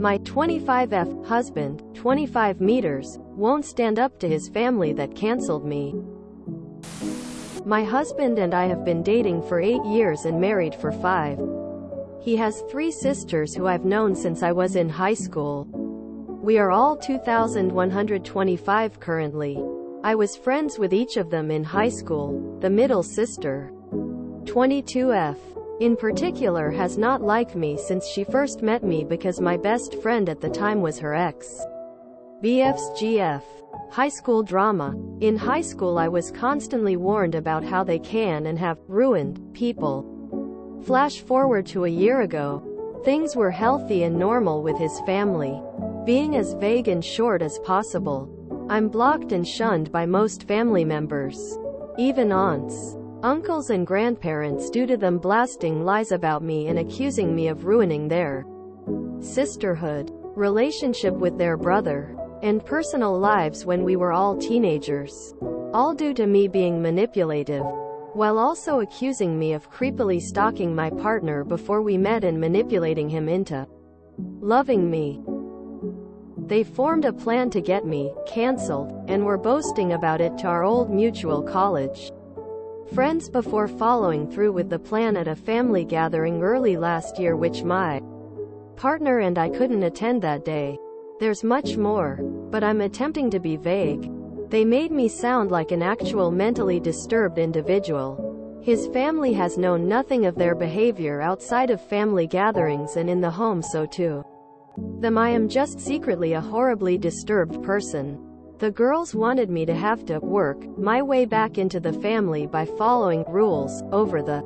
My 25F husband, 25 meters, won't stand up to his family that canceled me. My husband and I have been dating for 8 years and married for 5. He has 3 sisters who I've known since I was in high school. We are all 2,125 currently. I was friends with each of them in high school. The middle sister, 22F, in particular has not liked me since she first met me because my best friend at the time was her ex. BF's GF. High school drama. In high school I was constantly warned about how they can and have ruined people. Flash forward to a year ago. Things were healthy and normal with his family. Being as vague and short as possible. I'm blocked and shunned by most family members. Even aunts, uncles and grandparents due to them blasting lies about me and accusing me of ruining their sisterhood, relationship with their brother, and personal lives when we were all teenagers. All due to me being manipulative, while also accusing me of creepily stalking my partner before we met and manipulating him into loving me. They formed a plan to get me canceled, and were boasting about it to our old mutual college friends before following through with the plan at a family gathering early last year which my partner and I couldn't attend that day. There's much more, but I'm attempting to be vague. They made me sound like an actual mentally disturbed individual. His family has known nothing of their behavior outside of family gatherings and in the home, so to them I am just secretly a horribly disturbed person. The girls wanted me to have to work my way back into the family by following rules over the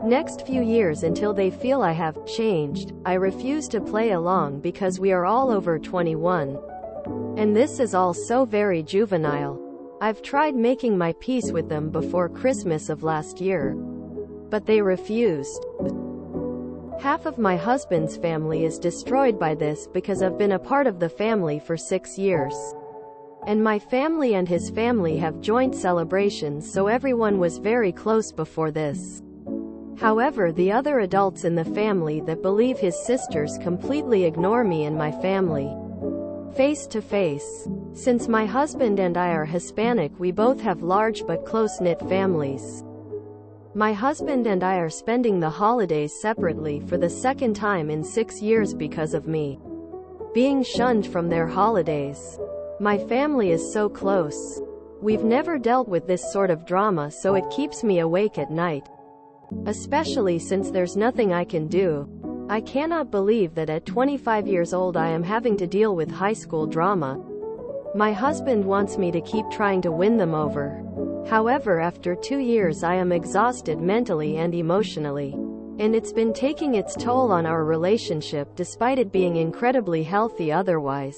next few years until they feel I have changed. I refuse to play along because we are all over 21. And this is all so very juvenile. I've tried making my peace with them before Christmas of last year, but they refused. Half of my husband's family is destroyed by this because I've been a part of the family for 6 years. And my family and his family have joint celebrations, so everyone was very close before this. However, the other adults in the family that believe his sisters completely ignore me and my family face to face. Since my husband and I are Hispanic, we both have large but close-knit families. My husband and I are spending the holidays separately for the second time in 6 years because of me being shunned from their holidays. My family is so close. We've never dealt with this sort of drama, so it keeps me awake at night. Especially since there's nothing I can do. I cannot believe that at 25 years old I am having to deal with high school drama. My husband wants me to keep trying to win them over. However, after 2 years I am exhausted mentally and emotionally. And it's been taking its toll on our relationship despite it being incredibly healthy otherwise.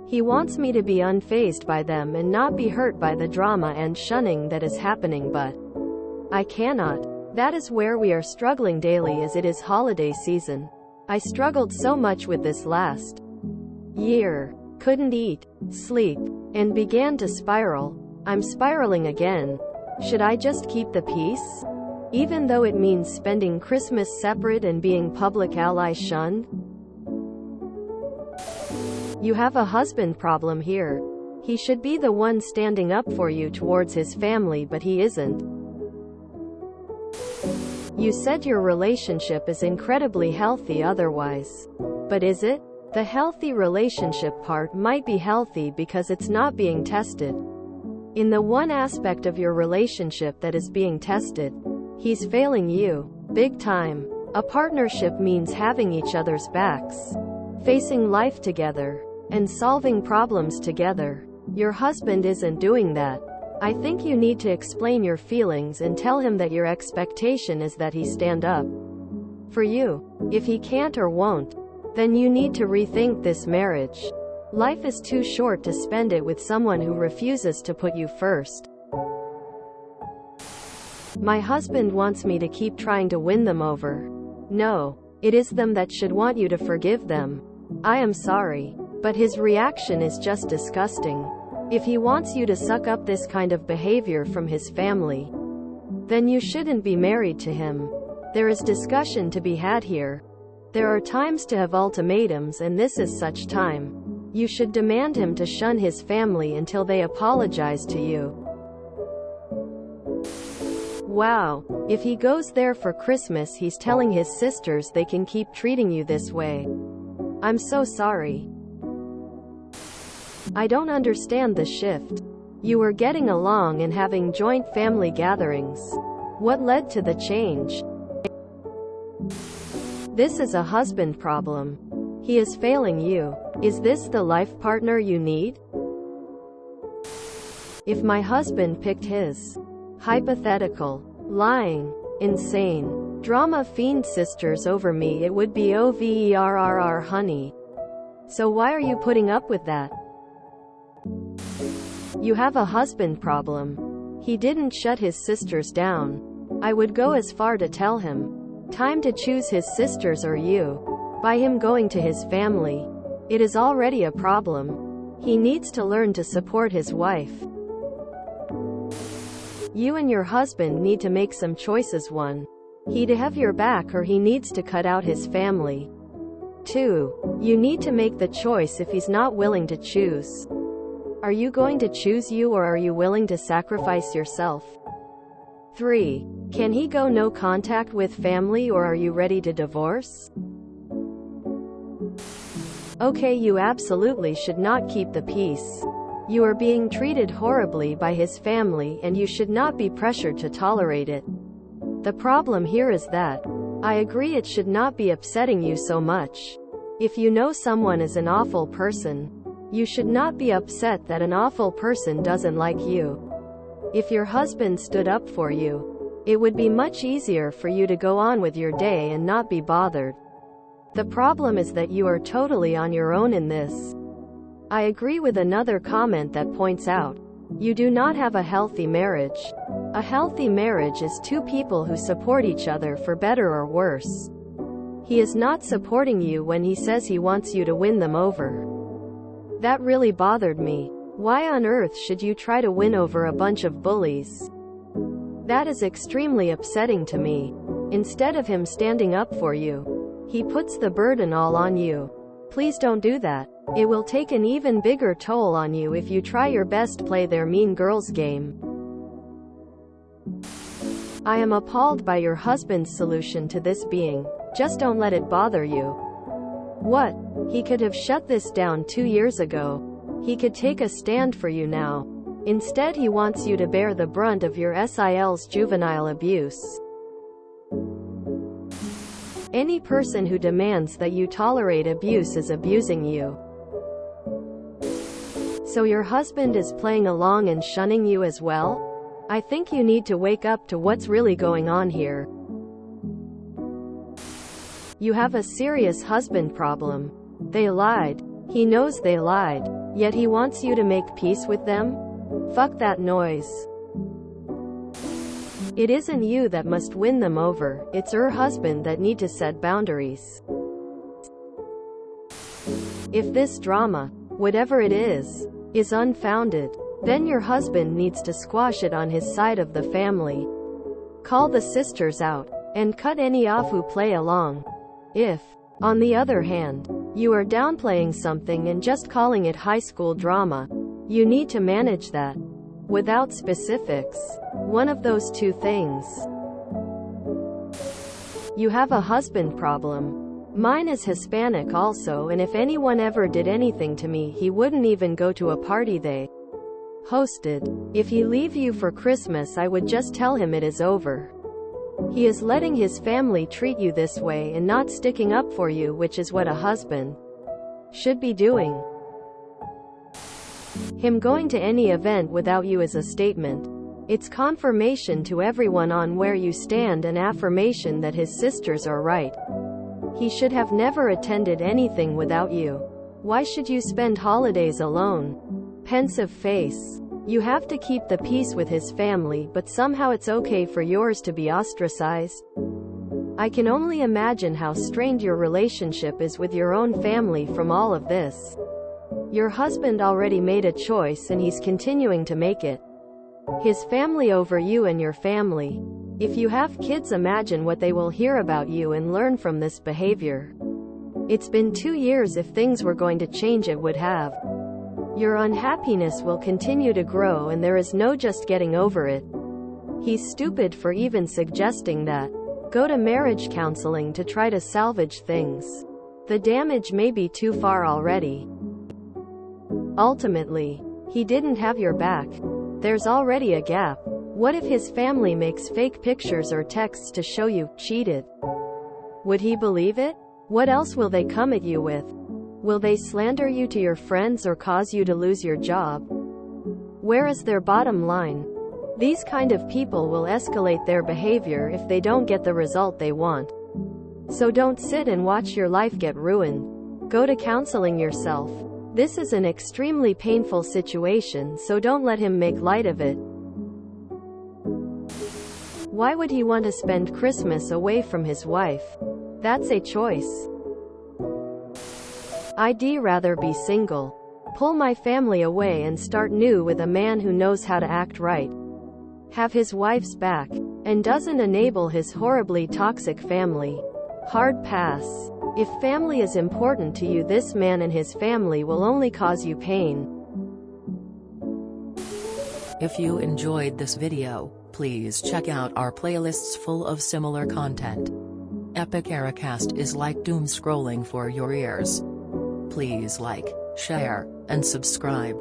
He wants me to be unfazed by them and not be hurt by the drama and shunning that is happening, but I cannot. That is where we are struggling daily as it is holiday season. I struggled so much with this last year. Couldn't eat, sleep, and began to spiral. I'm spiraling again. Should I just keep the peace? Even though it means spending Christmas separate and being public ally shunned? You have a husband problem here. He should be the one standing up for you towards his family, but he isn't. You said your relationship is incredibly healthy otherwise. But is it? The healthy relationship part might be healthy because it's not being tested. In the one aspect of your relationship that is being tested, he's failing you. Big time. A partnership means having each other's backs, facing life together, and solving problems together. Your husband isn't doing that. I think you need to explain your feelings and tell him that your expectation is that he stand up for you. If he can't or won't, then you need to rethink this marriage. Life is too short to spend it with someone who refuses to put you first. My husband wants me to keep trying to win them over. No, it is them that should want you to forgive them. I am sorry, but his reaction is just disgusting. If he wants you to suck up this kind of behavior from his family, then you shouldn't be married to him. There is discussion to be had here. There are times to have ultimatums, and this is such time. You should demand him to shun his family until they apologize to you. Wow. If he goes there for Christmas, he's telling his sisters they can keep treating you this way. I'm so sorry. I don't understand the shift. You were getting along and having joint family gatherings. What led to the change? This is a husband problem. He is failing you. Is this the life partner you need? If my husband picked his hypothetical, lying, insane, drama fiend sisters over me, it would be overrr, honey. So why are you putting up with that? You have a husband problem. He didn't shut his sisters down. I would go as far to tell him, time to choose his sisters or you. By him going to his family, it is already a problem. He needs to learn to support his wife. You and your husband need to make some choices. 1. He to have your back, or he needs to cut out his family. 2. You need to make the choice if he's not willing to choose. Are you going to choose you, or are you willing to sacrifice yourself? 3. Can he go no contact with family, or are you ready to divorce? Okay, you absolutely should not keep the peace. You are being treated horribly by his family, and you should not be pressured to tolerate it. The problem here is that, I agree, it should not be upsetting you so much. If you know someone is an awful person, you should not be upset that an awful person doesn't like you. If your husband stood up for you, it would be much easier for you to go on with your day and not be bothered. The problem is that you are totally on your own in this. I agree with another comment that points out, you do not have a healthy marriage. A healthy marriage is two people who support each other for better or worse. He is not supporting you when he says he wants you to win them over. That really bothered me. Why on earth should you try to win over a bunch of bullies? That is extremely upsetting to me. Instead of him standing up for you, he puts the burden all on you. Please don't do that. It will take an even bigger toll on you if you try your best to play their mean girls game. I am appalled by your husband's solution to this being, just don't let it bother you. What? He could have shut this down 2 years ago. He could take a stand for you now. Instead, he wants you to bear the brunt of your SIL's juvenile abuse. Any person who demands that you tolerate abuse is abusing you. So your husband is playing along and shunning you as well? I think you need to wake up to what's really going on here. You have a serious husband problem. They lied. He knows they lied. Yet he wants you to make peace with them? Fuck that noise. It isn't you that must win them over, it's her husband that need to set boundaries. If this drama, whatever it is unfounded, then your husband needs to squash it on his side of the family. Call the sisters out, and cut any off who play along. If, on the other hand, you are downplaying something and just calling it high school drama, you need to manage that. Without specifics. One of those two things. You have a husband problem. Mine is Hispanic also, and if anyone ever did anything to me, he wouldn't even go to a party they hosted. If he leave you for Christmas, I would just tell him it is over. He is letting his family treat you this way and not sticking up for you, which is what a husband should be doing. Him going to any event without you is a statement. It's confirmation to everyone on where you stand and affirmation that his sisters are right. He should have never attended anything without you. Why should you spend holidays alone? Pensive face. You have to keep the peace with his family, but somehow it's okay for yours to be ostracized. I can only imagine how strained your relationship is with your own family from all of this. Your husband already made a choice and he's continuing to make it. His family over you and your family. If you have kids, imagine what they will hear about you and learn from this behavior. It's been 2 years. If things were going to change, it would have. Your unhappiness will continue to grow, and there is no just getting over it. He's stupid for even suggesting that. Go to marriage counseling to try to salvage things. The damage may be too far already. Ultimately, he didn't have your back. There's already a gap. What if his family makes fake pictures or texts to show you cheated? Would he believe it? What else will they come at you with? Will they slander you to your friends or cause you to lose your job? Where is their bottom line? These kind of people will escalate their behavior if they don't get the result they want. So don't sit and watch your life get ruined. Go to counseling yourself. This is an extremely painful situation, so don't let him make light of it. Why would he want to spend Christmas away from his wife? That's a choice. I'd rather be single. Pull my family away and start new with a man who knows how to act right. Have his wife's back. And doesn't enable his horribly toxic family. Hard pass. If family is important to you, this man and his family will only cause you pain. If you enjoyed this video, please check out our playlists full of similar content. Epic Ericast is like doom scrolling for your ears. Please like, share, and subscribe.